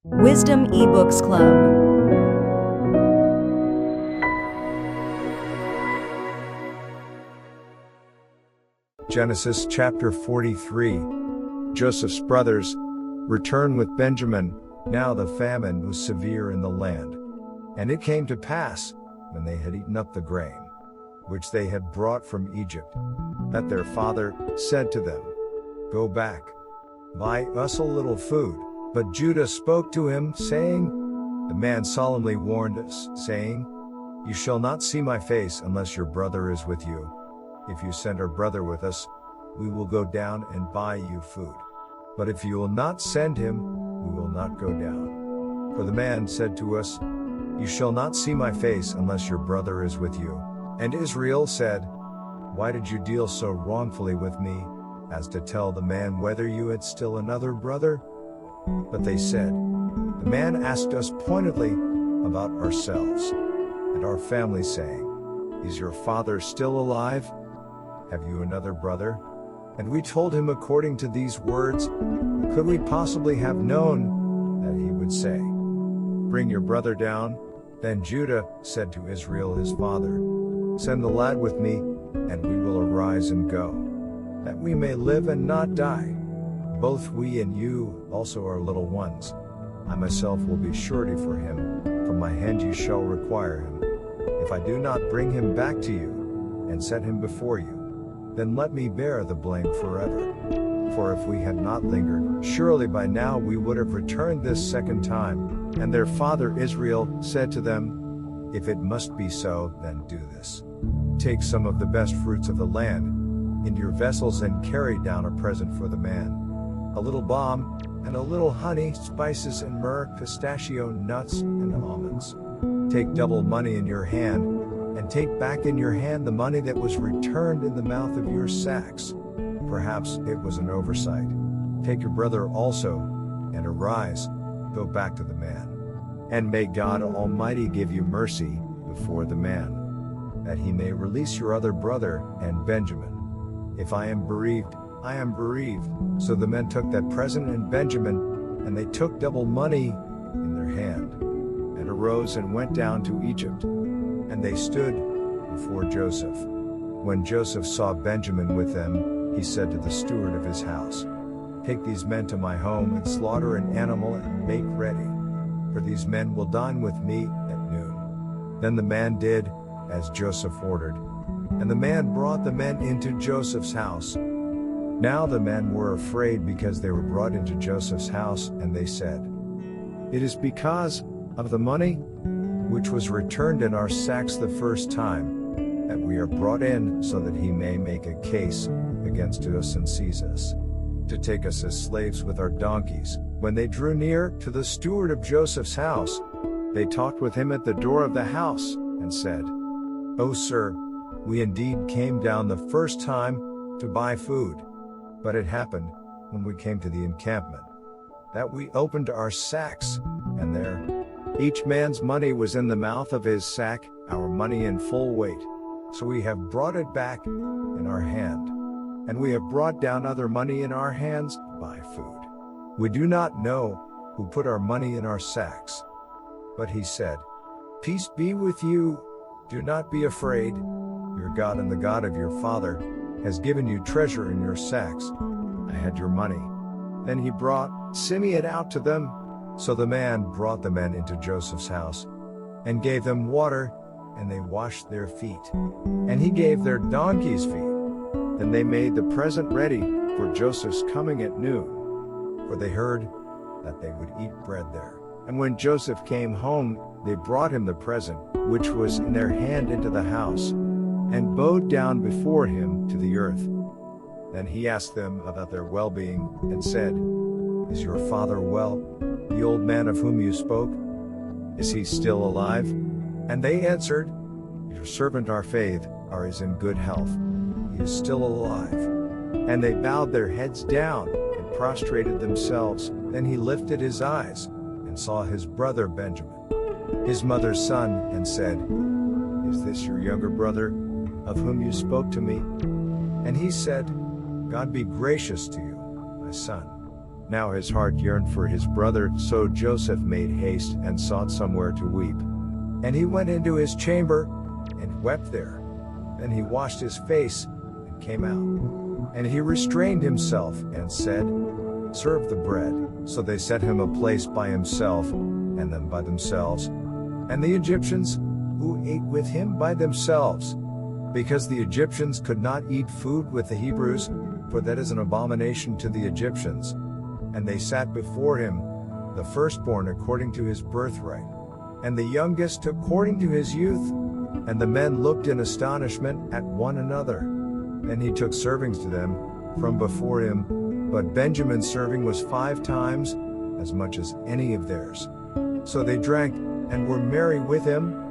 Wisdom eBooks Club. Genesis chapter 43. Joseph's brothers return with Benjamin. Now the famine was severe in the land. And it came to pass, when they had eaten up the grain, which they had brought from Egypt, that their father said to them, Go back, buy us a little food. But Judah spoke to him, saying, The man solemnly warned us, saying, You shall not see my face unless your brother is with you. If you send our brother with us, we will go down and buy you food. But if you will not send him, we will not go down. For the man said to us, You shall not see my face unless your brother is with you. And Israel said, Why did you deal so wrongfully with me, as to tell the man whether you had still another brother? But they said, The man asked us pointedly about ourselves and our family, saying, Is your father still alive? Have you another brother? And we told him according to these words. Could we possibly have known that he would say, Bring your brother down? Then Judah said to Israel his father, Send the lad with me, and we will arise and go, that we may live and not die, both we and you, also our little ones. I myself will be surety for him. From my hand you shall require him. If I do not bring him back to you, and set him before you, then let me bear the blame forever. For if we had not lingered, surely by now we would have returned this second time. And their father Israel said to them, If it must be so, then do this. Take some of the best fruits of the land into your vessels and carry down a present for the man. A little balm, and a little honey, spices and myrrh, pistachio nuts and almonds. Take double money in your hand, and take back in your hand the money that was returned in the mouth of your sacks. Perhaps it was an oversight. Take your brother also, and arise, go back to the man. And may God Almighty give you mercy before the man, that he may release your other brother and Benjamin. If I am bereaved, I am bereaved. So the men took that present and Benjamin, and they took double money in their hand, and arose and went down to Egypt. And they stood before Joseph. When Joseph saw Benjamin with them, he said to the steward of his house, Take these men to my home and slaughter an animal and make ready, for these men will dine with me at noon. Then the man did as Joseph ordered, and the man brought the men into Joseph's house. Now the men were afraid because they were brought into Joseph's house, and they said, It is because of the money which was returned in our sacks the first time that we are brought in, so that he may make a case against us and seize us, to take us as slaves with our donkeys. When they drew near to the steward of Joseph's house, they talked with him at the door of the house, and said, O sir, we indeed came down the first time to buy food. But it happened, when we came to the encampment, that we opened our sacks, and there, each man's money was in the mouth of his sack, our money in full weight. So we have brought it back in our hand, and we have brought down other money in our hands to buy food. We do not know who put our money in our sacks. But he said, Peace be with you, do not be afraid. Your God and the God of your father has given you treasure in your sacks. I had your money. Then he brought Simeon out to them. So the man brought the men into Joseph's house, and gave them water, and they washed their feet. And he gave their donkeys feed. Then they made the present ready for Joseph's coming at noon, for they heard that they would eat bread there. And when Joseph came home, they brought him the present, which was in their hand, into the house, and bowed down before him to the earth. Then he asked them about their well-being, and said, Is your father well, the old man of whom you spoke? Is he still alive? And they answered, Your servant our faith is in good health. He is still alive. And they bowed their heads down, and prostrated themselves. Then he lifted his eyes, and saw his brother Benjamin, his mother's son, and said, Is this your younger brother, of whom you spoke to me? And he said, God be gracious to you, my son. Now his heart yearned for his brother, so Joseph made haste and sought somewhere to weep. And he went into his chamber, and wept there. Then he washed his face, and came out. And he restrained himself, and said, Serve the bread. So they set him a place by himself, and them by themselves. And the Egyptians, who ate with him by themselves, because the Egyptians could not eat food with the Hebrews, for that is an abomination to the Egyptians. And they sat before him, the firstborn according to his birthright, and the youngest according to his youth. And the men looked in astonishment at one another. And he took servings to them from before him, but Benjamin's serving was 5 times as much as any of theirs. So they drank, and were merry with him,